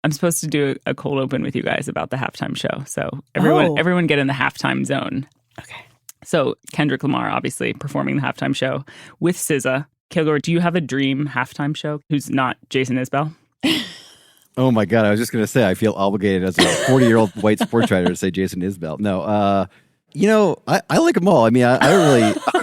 I'm supposed to do a cold open with you guys about the halftime show. So everyone get in the halftime zone. Okay. So Kendrick Lamar, obviously, performing the halftime show with SZA. Kilgore, do you have a dream halftime show who's not Jason Isbell? Oh, my God. I was just going to say, I feel obligated as a 40-year-old white sports writer to say Jason Isbell. No, I like them all. I mean, I'm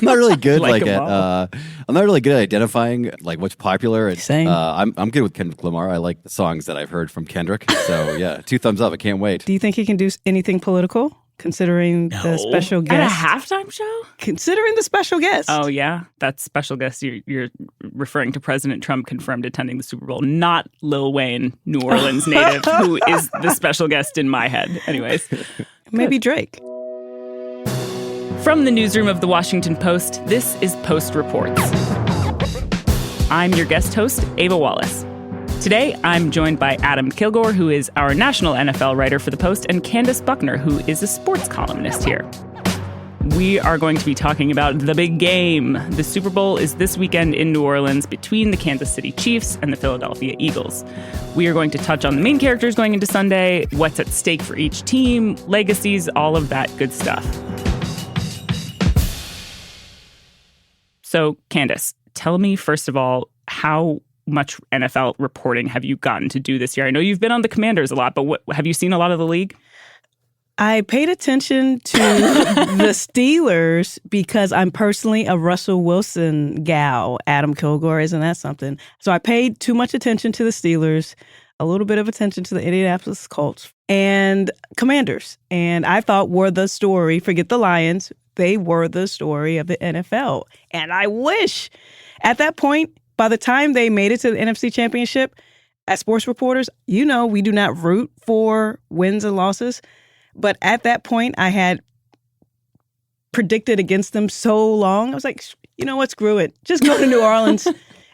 not really good I'm not really good at identifying like what's popular. Same. I'm good with Kendrick Lamar. I like the songs that I've heard from Kendrick. So yeah, 2 thumbs up. I can't wait. Do you think he can do anything political, considering the special guest? At a halftime show? Considering the special guest. Oh, yeah. That special guest, you're referring to President Trump confirmed attending the Super Bowl, not Lil Wayne, New Orleans native, who is the special guest in my head. Anyways. Maybe Drake. From the newsroom of The Washington Post, this is Post Reports. I'm your guest host, Ava Wallace. Today, I'm joined by Adam Kilgore, who is our national NFL writer for The Post, and Candace Buckner, who is a sports columnist here. We are going to be talking about the big game. The Super Bowl is this weekend in New Orleans between the Kansas City Chiefs and the Philadelphia Eagles. We are going to touch on the main characters going into Sunday, what's at stake for each team, legacies, all of that good stuff. So, Candace, tell me, first of all, how much NFL reporting have you gotten to do this year? I know you've been on the Commanders a lot, but have you seen a lot of the league? I paid attention to the Steelers because I'm personally a Russell Wilson gal. Adam Kilgore, isn't that something? So I paid too much attention to the Steelers, a little bit of attention to the Indianapolis Colts, and Commanders. And I thought were the story, forget the Lions, they were the story of the NFL. And I wish at that point, by the time they made it to the NFC Championship, as sports reporters, we do not root for wins and losses. But at that point, I had predicted against them so long. I was like, you know what, screw it. Just go to New Orleans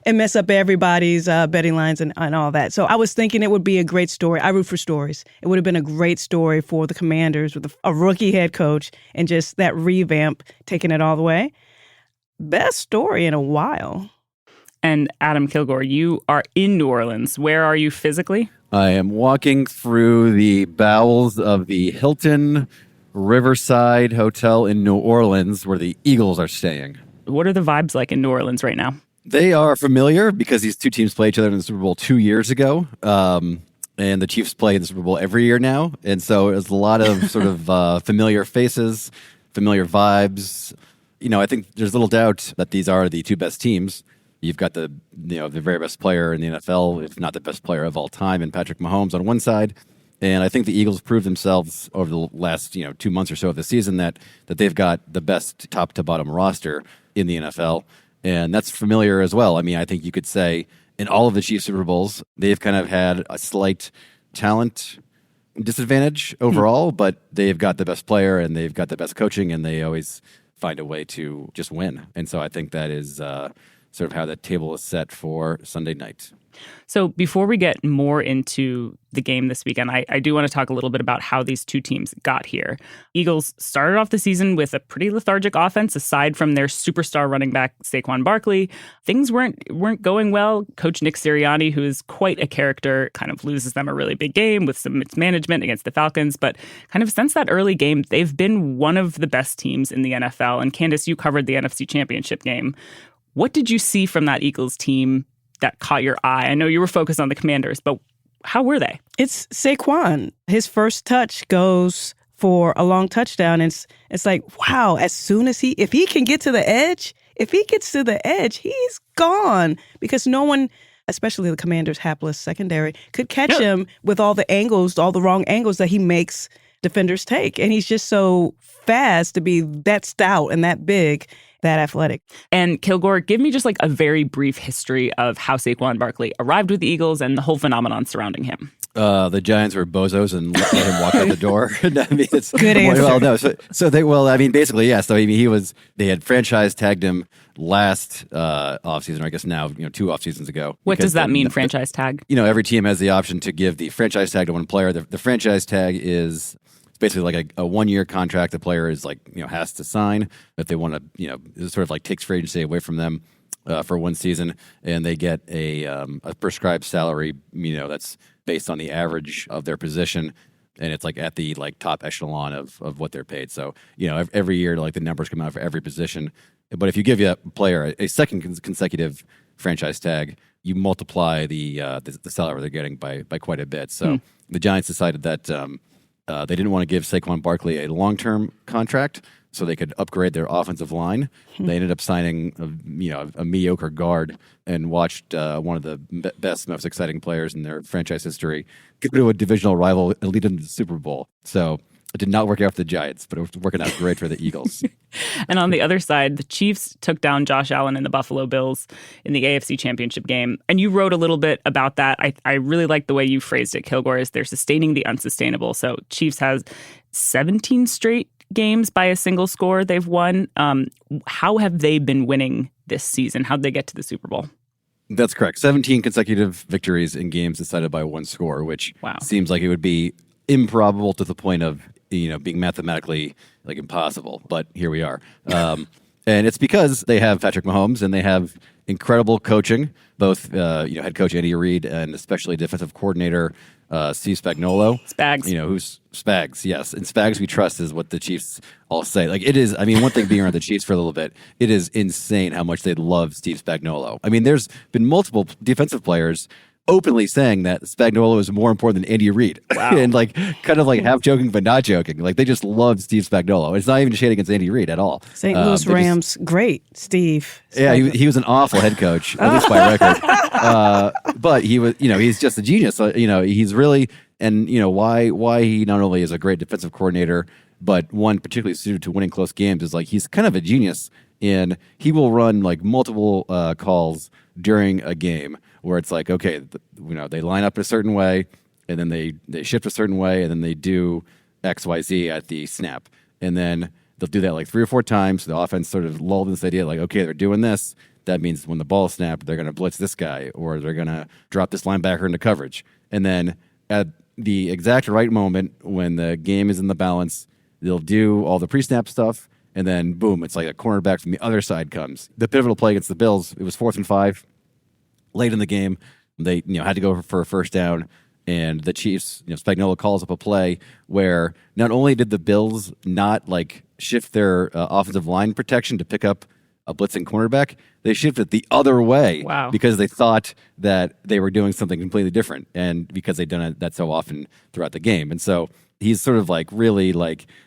and mess up everybody's betting lines and all that. So I was thinking it would be a great story. I root for stories. It would have been a great story for the Commanders with a rookie head coach and just that revamp, taking it all the way. Best story in a while. And Adam Kilgore, you are in New Orleans. Where are you physically? I am walking through the bowels of the Hilton Riverside Hotel in New Orleans where the Eagles are staying. What are the vibes like in New Orleans right now? They are familiar because these two teams played each other in the Super Bowl 2 years ago. And the Chiefs play in the Super Bowl every year now. And so there's a lot of sort of familiar faces, familiar vibes. I think there's little doubt that these are the two best teams. You've got the very best player in the NFL, if not the best player of all time, in Patrick Mahomes on one side. And I think the Eagles proved themselves over the last 2 months or so of the season that they've got the best top to bottom roster in the NFL. And that's familiar as well. I mean, I think you could say in all of the Chiefs Super Bowls, they've kind of had a slight talent disadvantage overall, but they've got the best player and they've got the best coaching and they always find a way to just win. And so I think that is sort of how the table is set for Sunday night. So before we get more into the game this weekend, I do want to talk a little bit about how these two teams got here. Eagles started off the season with a pretty lethargic offense, aside from their superstar running back, Saquon Barkley. Things weren't going well. Coach Nick Sirianni, who is quite a character, kind of loses them a really big game with some mismanagement against the Falcons. But kind of since that early game, they've been one of the best teams in the NFL. And Candace, you covered the NFC Championship game. What did you see from that Eagles team that caught your eye? I know you were focused on the Commanders, but how were they? It's Saquon. His first touch goes for a long touchdown. It's like, wow, as soon as if he can get to the edge, he's gone. Because no one, especially the Commanders' hapless secondary, could catch him with all the wrong angles that he makes defenders take. And he's just so fast to be that stout and that big, that athletic. And Kilgore, give me just like a very brief history of how Saquon Barkley arrived with the Eagles and the whole phenomenon surrounding him. The Giants were bozos and let him walk out the door. I mean, it's good answer. Well, no, basically, yeah. So they had franchise tagged him last offseason, or I guess now, 2 offseasons ago. What does that mean, franchise tag? Every team has the option to give the franchise tag to one player. The franchise tag is basically like a 1-year contract the player is has to sign if they want to, it sort of like takes free agency away from them for one season, and they get a prescribed salary, that's based on the average of their position. And it's like at the like top echelon of what they're paid. So, every year, like the numbers come out for every position. But if you give a player a second consecutive franchise tag, you multiply the salary they're getting by quite a bit. So the Giants decided that they didn't want to give Saquon Barkley a long-term contract so they could upgrade their offensive line. They ended up signing a mediocre guard and watched one of the best, most exciting players in their franchise history go to a divisional rival and lead them to the Super Bowl. So it did not work out for the Giants, but it was working out great for the Eagles. And on the other side, the Chiefs took down Josh Allen and the Buffalo Bills in the AFC Championship game. And you wrote a little bit about that. I really like the way you phrased it, Kilgore, is they're sustaining the unsustainable. So Chiefs has 17 straight games by a single score they've won. How have they been winning this season? How'd they get to the Super Bowl? That's correct. 17 consecutive victories in games decided by one score, which seems like it would be improbable to the point of being mathematically like impossible. But here we are. And it's because they have Patrick Mahomes and they have incredible coaching, both head coach Andy Reid and especially defensive coordinator Steve Spagnuolo. Spags. Who's Spags, yes. And Spags we trust is what the Chiefs all say. Like it is, one thing being around the Chiefs for a little bit, it is insane how much they love Steve Spagnuolo. There's been multiple defensive players openly saying that Spagnuolo is more important than Andy Reid. Wow. And kind of half joking but not joking. Like they just love Steve Spagnuolo. It's not even a shade against Andy Reid at all. St. Louis Rams, great Steve. Yeah, he was an awful head coach, at least by record. But he was, he's just a genius. He's really, and why he not only is a great defensive coordinator, but one particularly suited to winning close games is he's kind of a genius. And he will run multiple calls during a game where it's okay, they line up a certain way, and then they shift a certain way, and then they do X, Y, Z at the snap. And then they'll do that 3 or 4 times. So the offense sort of lulled in this idea okay, they're doing this. That means when the ball is snapped, they're going to blitz this guy, or they're going to drop this linebacker into coverage. And then at the exact right moment, when the game is in the balance, they'll do all the pre-snap stuff, and then boom, it's like a cornerback from the other side comes. The pivotal play against the Bills, it was 4th and 5. Late in the game, they had to go for a first down, and the Chiefs, Spagnuolo calls up a play where not only did the Bills not shift their offensive line protection to pick up a blitzing cornerback, they shifted the other way. Wow. Because they thought that they were doing something completely different, and because they'd done that so often throughout the game. And so he's sort of really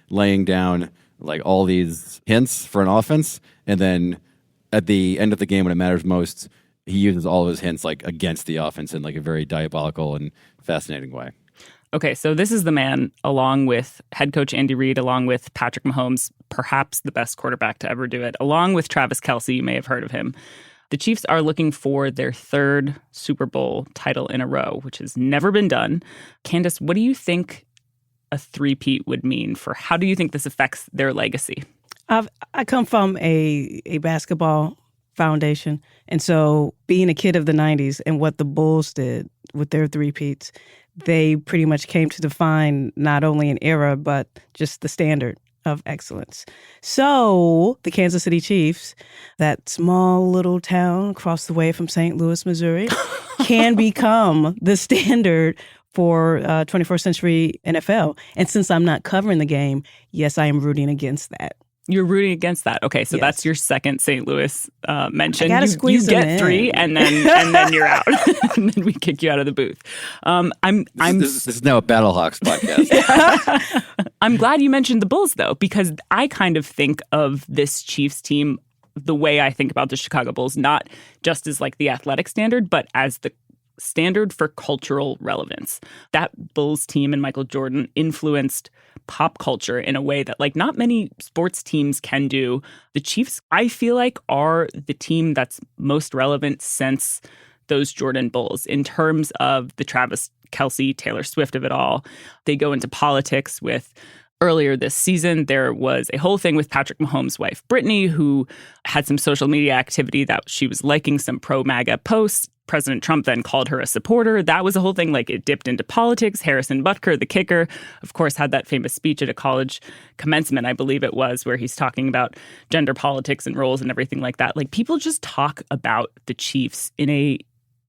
laying down all these hints for an offense, and then at the end of the game when it matters most, he uses all of his hints against the offense in a very diabolical and fascinating way. Okay, so this is the man, along with head coach Andy Reid, along with Patrick Mahomes, perhaps the best quarterback to ever do it, along with Travis Kelce, you may have heard of him. The Chiefs are looking for their 3rd Super Bowl title in a row, which has never been done. Candace, what do you think a three-peat would mean for how do you think this affects their legacy? I come from a basketball foundation. And so being a kid of the 90s and what the Bulls did with their three-peats, they pretty much came to define not only an era, but just the standard of excellence. So the Kansas City Chiefs, that small little town across the way from St. Louis, Missouri, can become the standard for 21st century NFL. And since I'm not covering the game, yes, I am rooting against that. You're rooting against that. Okay, so that's your second St. Louis mention. I gotta squeeze you get in. 3, and then you're out, and then we kick you out of the booth. This is now a Battlehawks podcast. I'm glad you mentioned the Bulls though, because I kind of think of this Chiefs team the way I think about the Chicago Bulls, not just as the athletic standard, but as the standard for cultural relevance. That Bulls team and Michael Jordan influenced pop culture in a way that not many sports teams can do. The Chiefs, I feel are the team that's most relevant since those Jordan Bulls in terms of the Travis Kelce, Taylor Swift of it all. They go into politics with earlier this season, there was a whole thing with Patrick Mahomes' wife, Brittany, who had some social media activity that she was liking some pro-MAGA posts. President Trump then called her a supporter. That was a whole thing. It dipped into politics. Harrison Butker, the kicker, of course, had that famous speech at a college commencement, I believe it was, where he's talking about gender politics and roles and everything like that. People just talk about the Chiefs in a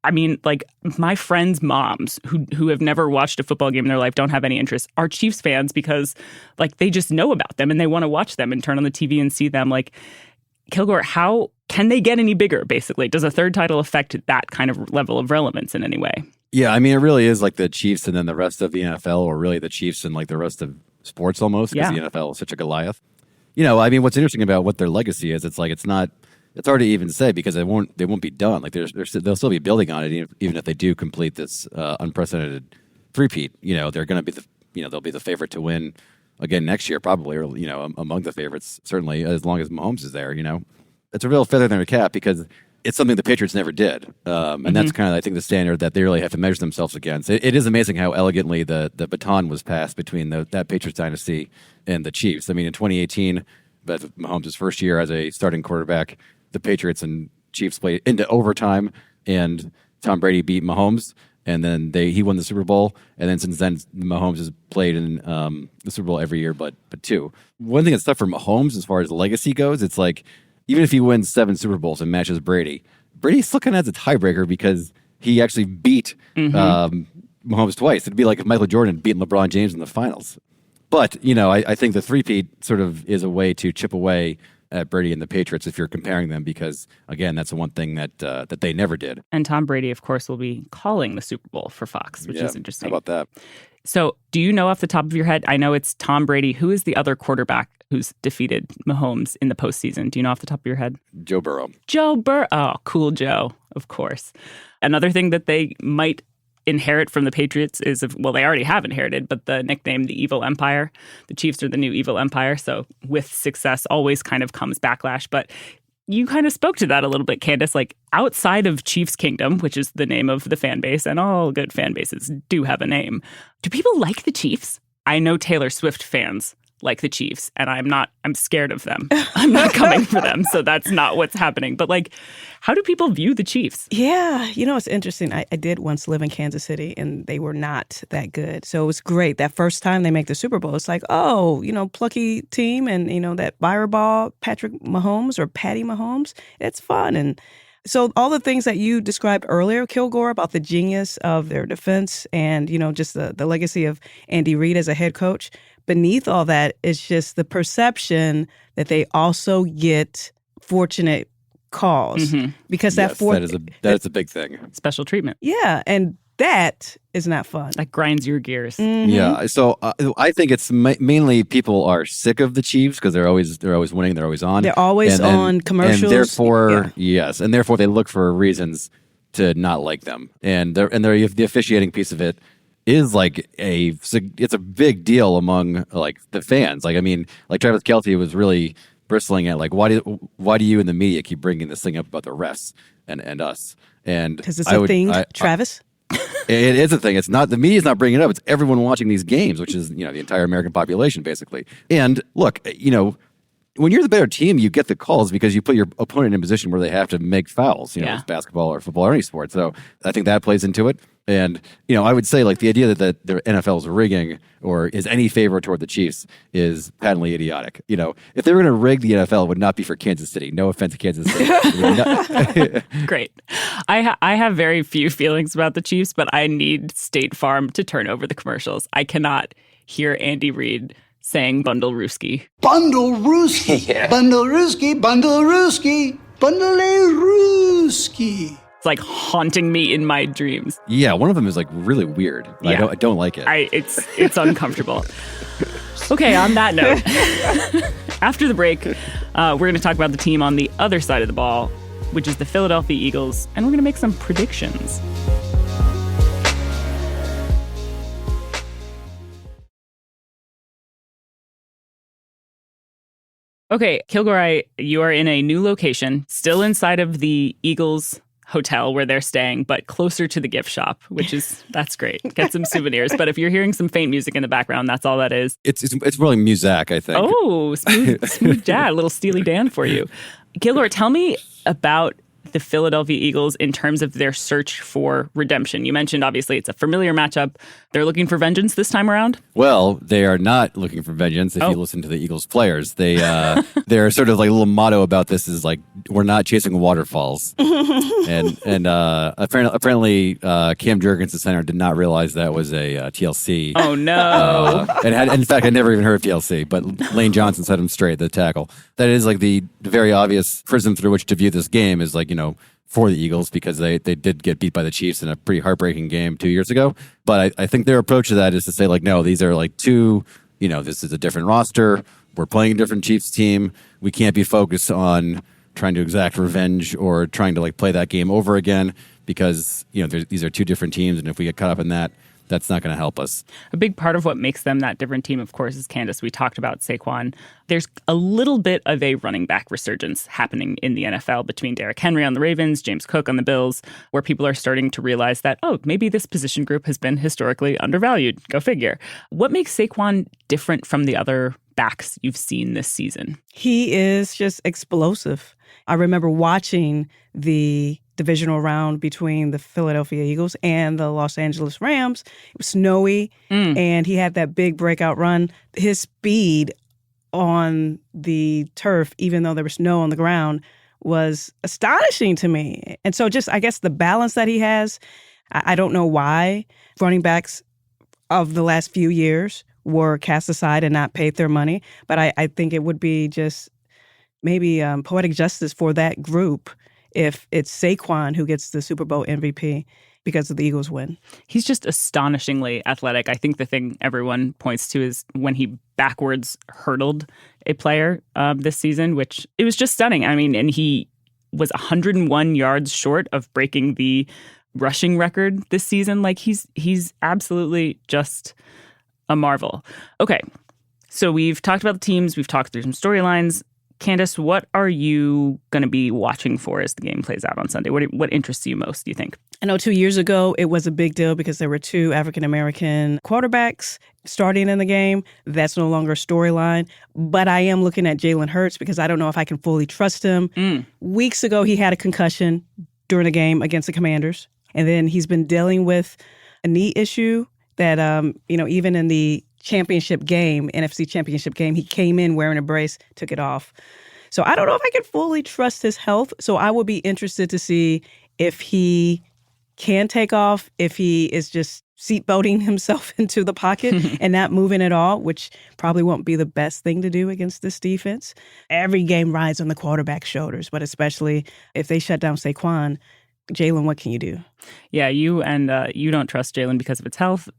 I mean, like my friends' moms who have never watched a football game in their life, don't have any interest, are Chiefs fans because like they just know about them and they want to watch them and turn on the TV and see them. Like, Kilgore, how can they get any bigger, basically? Does a third title affect that kind of level of relevance in any way? Yeah, I mean, it really is like the Chiefs and then the rest of the NFL, or really the Chiefs and like the rest of sports almost, because the NFL is such a Goliath. You know, I mean, what's interesting about what their legacy is, it's like it's hard to even say because they won't be done. Like they'll still be building on it even if they do complete this unprecedented three-peat. You know, they're going to be they'll be the favorite to win again next year probably, or among the favorites certainly, as long as Mahomes is there. You know, it's a real feather in their cap because it's something the Patriots never did, and that's kind of I think the standard that they really have to measure themselves against. It is amazing how elegantly the baton was passed between that Patriots dynasty and the Chiefs. I mean, in 2018, but Mahomes' first year as a starting quarterback, the Patriots and Chiefs played into overtime, and Tom Brady beat Mahomes, and then he won the Super Bowl. And then since then, Mahomes has played in the Super Bowl every year, but two. One thing that's tough for Mahomes as far as legacy goes, it's like even if he wins 7 Super Bowls and matches Brady still kind of has a tiebreaker because he actually beat Mahomes twice. It'd be like if Michael Jordan had beaten LeBron James in the finals. But, I think the three-peat sort of is a way to chip away at Brady and the Patriots if you're comparing them because, again, that's the one thing that they never did. And Tom Brady, of course, will be calling the Super Bowl for Fox, which is interesting. How about that? So do you know off the top of your head, I know it's Tom Brady. Who is the other quarterback who's defeated Mahomes in the postseason? Do you know off the top of your head? Joe Burrow. Joe Burrow. Oh, cool Joe, of course. Another thing that they might inherit from the Patriots is, they already have inherited, but the nickname, the Evil Empire. The Chiefs are the new Evil Empire. So with success always kind of comes backlash. But you kind of spoke to that a little bit, Candace, like outside of Chiefs Kingdom, which is the name of the fan base, and all good fan bases do have a name. Do people like the Chiefs? I know Taylor Swift fans like the Chiefs, and I'm scared of them. I'm not coming for them, so that's not what's happening. But like, how do people view the Chiefs? Yeah, it's interesting. I did once live in Kansas City, and they were not that good. So it was great. That first time they make the Super Bowl, it's like, plucky team, and, that fireball Patrick Mahomes or Patty Mahomes. It's fun. And so all the things that you described earlier, Kilgore, about the genius of their defense and, just the legacy of Andy Reid as a head coach, beneath all that is just the perception that they also get fortunate calls because that is a big thing. Special treatment. Yeah, and that is not fun. That grinds your gears. Mm-hmm. Yeah, so I think it's mainly people are sick of the Chiefs because they're always winning, they're always on. They're always on commercials. And therefore, and therefore they look for reasons to not like them. And the officiating piece of it is like it's a big deal among like the fans. Like, I mean, like Travis Kelce was really bristling at like, why do you in the media keep bringing this thing up about the refs and us? And because it's a thing, Travis. It is a thing. It's not the media's not bringing it up. It's everyone watching these games, which is the entire American population basically. And look, when you're the better team, you get the calls because you put your opponent in a position where they have to make fouls. It's basketball or football or any sport. So I think that plays into it. And, I would say like the idea that the NFL is rigging or is any favor toward the Chiefs is patently idiotic. If they were going to rig the NFL, it would not be for Kansas City. No offense to Kansas City. Great. I have very few feelings about the Chiefs, but I need State Farm to turn over the commercials. I cannot hear Andy Reid saying Bundle Rooski. Bundle Rooski. Yeah. Bundle Rooski. Bundle Rooski. Bundle Rooski. It's like haunting me in my dreams. Yeah, one of them is like really weird. Yeah. I don't like it. It's uncomfortable. Okay, on that note, after the break, we're going to talk about the team on the other side of the ball, which is the Philadelphia Eagles, and we're going to make some predictions. Okay, Kilgore, you are in a new location, still inside of the Eagles hotel where they're staying, but closer to the gift shop, that's great. Get some souvenirs. But if you're hearing some faint music in the background, that's all that is. It's really Muzak, I think. Oh, smooth dad, a little Steely Dan for you. Kilgore, tell me about the Philadelphia Eagles in terms of their search for redemption? You mentioned, obviously, it's a familiar matchup. They're looking for vengeance this time around? Well, they are not looking for vengeance if you listen to the Eagles players. Their sort of like little motto about this is like, we're not chasing waterfalls. and apparently Cam Jurgens, the center, did not realize that was a TLC. Oh, no. In fact, I never even heard of TLC, but Lane Johnson set him straight, the tackle. That is like the very obvious prism through which to view this game is like, for the Eagles, because they did get beat by the Chiefs in a pretty heartbreaking game 2 years ago. But I think their approach to that is to say, like, no, these are like two, this is a different roster. We're playing a different Chiefs team. We can't be focused on trying to exact revenge or trying to like play that game over again because, these are two different teams. And if we get caught up in that, that's not going to help us. A big part of what makes them that different team, of course, is Candace. We talked about Saquon. There's a little bit of a running back resurgence happening in the NFL between Derrick Henry on the Ravens, James Cook on the Bills, where people are starting to realize that, maybe this position group has been historically undervalued. Go figure. What makes Saquon different from the other backs you've seen this season? He is just explosive. I remember watching the divisional round between the Philadelphia Eagles and the Los Angeles Rams. It was snowy, and he had that big breakout run. His speed on the turf, even though there was snow on the ground, was astonishing to me. And so just, I guess, the balance that he has, I don't know why running backs of the last few years were cast aside and not paid their money. But I think it would be just maybe poetic justice for that group if it's Saquon who gets the Super Bowl MVP because of the Eagles win. He's just astonishingly athletic. I think the thing everyone points to is when he backwards hurdled a player this season, which it was just stunning. I mean, and he was 101 yards short of breaking the rushing record this season. Like he's absolutely just a marvel. Okay, so we've talked about the teams. We've talked through some storylines. Candace, what are you going to be watching for as the game plays out on Sunday? What interests you most, do you think? I know 2 years ago it was a big deal because there were two African-American quarterbacks starting in the game. That's no longer a storyline. But I am looking at Jalen Hurts because I don't know if I can fully trust him. Weeks ago, he had a concussion during a game against the Commanders. And then he's been dealing with a knee issue that, even in the championship game, NFC championship game, he came in wearing a brace, took it off. So I don't know if I can fully trust his health. So I would be interested to see if he can take off, if he is just seatbelting himself into the pocket and not moving at all, which probably won't be the best thing to do against this defense. Every game rides on the quarterback's shoulders, but especially if they shut down Saquon, Jalen, what can you do? Yeah, you don't trust Jalen because of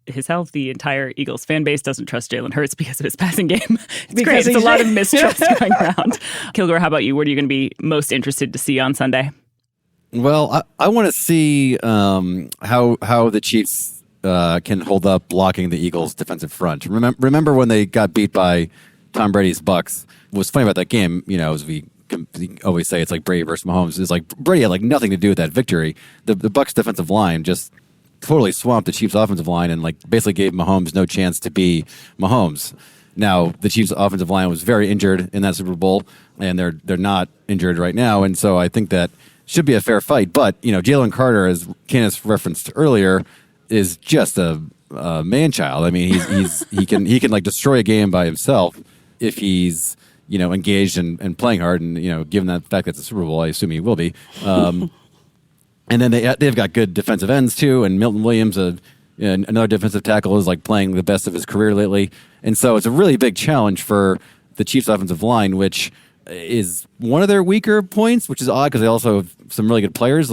his health. The entire Eagles fan base doesn't trust Jalen Hurts because of his passing game. It's great. It's a lot of mistrust going around. Kilgore, how about you? What are you going to be most interested to see on Sunday? Well, I want to see how the Chiefs can hold up blocking the Eagles' defensive front. Remember when they got beat by Tom Brady's Bucs? What's funny about that game, as we always say, it's like Brady versus Mahomes. It's like Brady had like nothing to do with that victory. The Bucs defensive line just totally swamped the Chiefs offensive line and like basically gave Mahomes no chance to be Mahomes. Now the Chiefs offensive line was very injured in that Super Bowl, and they're not injured right now, and so I think that should be a fair fight. But Jalen Carter, as Candace referenced earlier, is just a man child. I mean, he can like destroy a game by himself if he's engaged and playing hard, and given that fact that it's a Super Bowl, I assume he will be. And then they've got good defensive ends too, and Milton Williams, another defensive tackle, is like playing the best of his career lately, and so it's a really big challenge for the Chiefs' offensive line, which is one of their weaker points, which is odd because they also have some really good players,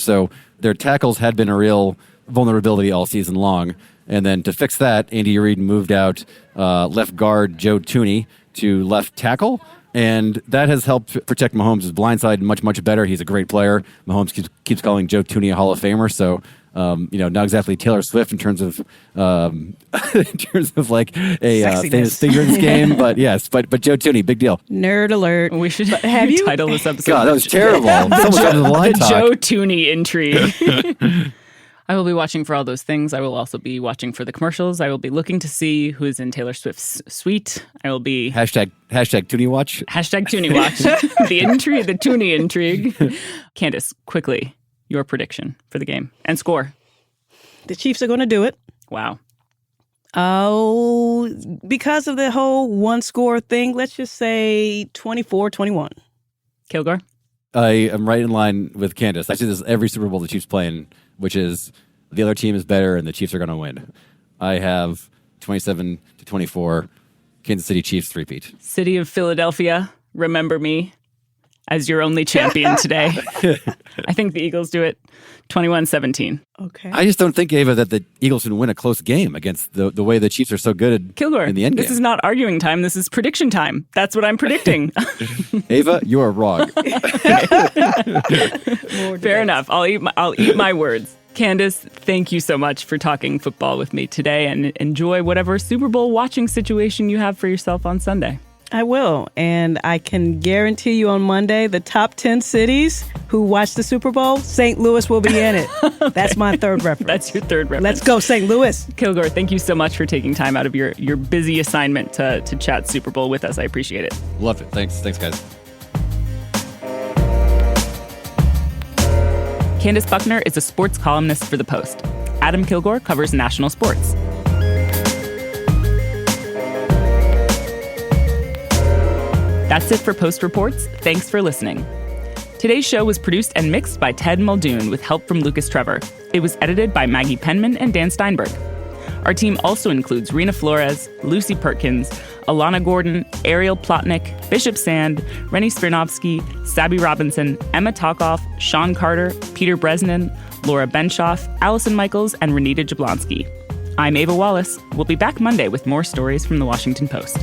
so their tackles had been a real vulnerability all season long, and then to fix that, Andy Reid moved out left guard Joe Thuney to left tackle, and that has helped protect Mahomes' blind side much, much better. He's a great player. Mahomes keeps calling Joe Thuney a Hall of Famer, so not exactly Taylor Swift in terms of like a famous figure in this game, but yes, but Joe Thuney, big deal. Nerd alert. We should have you title this episode. God, that was terrible. The Joe Thuney intrigue. I will be watching for all those things. I will also be watching for the commercials. I will be looking to see who is in Taylor Swift's suite. I will be... Hashtag Toonie Watch. Hashtag Toonie Watch. The Toonie intrigue. Candace, quickly, your prediction for the game and score. The Chiefs are going to do it. Wow. Oh, because of the whole one-score thing, let's just say 24-21. Kilgore? I am right in line with Candace. I see this every Super Bowl the Chiefs play in, which is the other team is better and the Chiefs are going to win. I have 27-24, Kansas City Chiefs three-peat. City of Philadelphia, remember me as your only champion today. I think the Eagles do it 21-17. Okay. I just don't think, Ava, that the Eagles can win a close game against the way the Chiefs are so good Kilgore, in the end game. This is not arguing time. This is prediction time. That's what I'm predicting. Ava, you are wrong. Fair enough. I'll eat my words. Candace, thank you so much for talking football with me today, and enjoy whatever Super Bowl watching situation you have for yourself on Sunday. I will. And I can guarantee you on Monday, the top 10 cities who watch the Super Bowl, St. Louis will be in it. Okay. That's my third reference. That's your third reference. Let's go, St. Louis. Kilgore, thank you so much for taking time out of your busy assignment to chat Super Bowl with us. I appreciate it. Loved it. Thanks, guys. Candace Buckner is a sports columnist for The Post. Adam Kilgore covers national sports. That's it for Post Reports. Thanks for listening. Today's show was produced and mixed by Ted Muldoon with help from Lucas Trevor. It was edited by Maggie Penman and Dan Steinberg. Our team also includes Rena Flores, Lucy Perkins, Alana Gordon, Ariel Plotnick, Bishop Sand, Rennie Svirnovsky, Sabby Robinson, Emma Talkoff, Sean Carter, Peter Bresnan, Laura Benshoff, Allison Michaels, and Renita Jablonski. I'm Ava Wallace. We'll be back Monday with more stories from the Washington Post.